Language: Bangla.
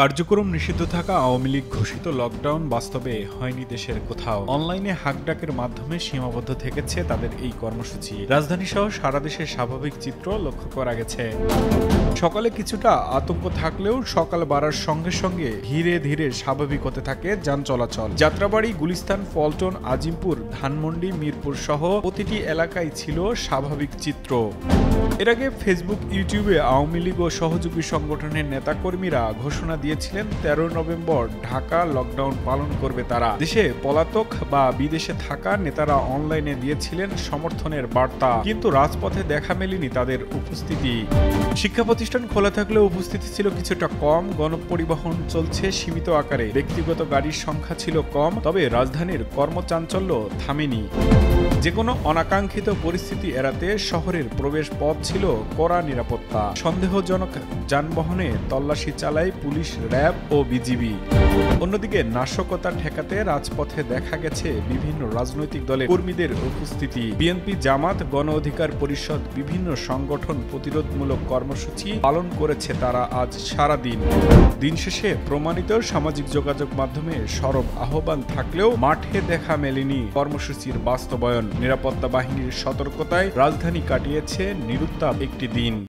কার্যক্রম নিষিদ্ধ থাকা আওয়ামী লীগ ঘোষিত লকডাউন বাস্তবে হয়নি দেশের কোথাও। অনলাইনে হাকডাকের মাধ্যমে সীমাবদ্ধ থেকেছে তাদের এই কর্মসূচি। রাজধানী সহ সারা দেশের স্বাভাবিক চিত্র লক্ষ্য করা গেছে। সকালে কিছুটা আতঙ্ক থাকলেও সকাল বাড়ার সঙ্গে সঙ্গে ধীরে ধীরে স্বাভাবিক হতে থাকে যান চলাচল। যাত্রাবাড়ি, গুলিস্তান, পল্টন, আজিমপুর, ধানমন্ডি, মিরপুর সহ প্রতিটি এলাকায় ছিল স্বাভাবিক চিত্র। এর আগে ফেসবুক, ইউটিউবে আওয়ামী লীগ ও সহযোগী সংগঠনের নেতাকর্মীরা ঘোষণা দিয়েছিলেন 13 নভেম্বর ঢাকা লকডাউন পালন করবে তারা। দেশে পলাতক বা বিদেশে থাকা নেতারা অনলাইনে দিয়েছিলেন সমর্থনের বার্তা, কিন্তু রাজপথে দেখা মেলেনি তাদের উপস্থিতি। শিক্ষা প্রতিষ্ঠান খোলা থাকলেও উপস্থিতি ছিল কিছুটা কম। গণপরিবহন চলছে সীমিত আকারে। ব্যক্তিগত গাড়ির সংখ্যা ছিল কম, তবে রাজধানীর কর্মচাঞ্চল্য থামেনি। যে কোনো অনাকাঙ্ক্ষিত পরিস্থিতি এড়াতে শহরের প্রবেশ পথ ছিল কড়া নিরাপত্তা। সন্দেহজনক যানবাহনে তল্লাশি চালায় পুলিশ, র্যাব ও বিজিবি। অন্যদিকে নাশকতা ঠেকাতে রাজপথে দেখা গেছে বিভিন্ন রাজনৈতিক দলের কর্মীদের উপস্থিতি। বিএনপি, জামাত, গণ অধিকার পরিষদ, বিভিন্ন সংগঠন প্রতিরোধমূলক কর্মসূচি পালন করেছে তারা আজ সারাদিন। দিন শেষে প্রমাণিত সামাজিক যোগাযোগ মাধ্যমে সরব আহ্বান থাকলেও মাঠে দেখা মেলেনি কর্মসূচির বাস্তবায়ন। নিরাপত্তা বাহিনীর সতর্কতায় রাজধানী কাটিয়েছে নিরুত্তাপ একটি দিন।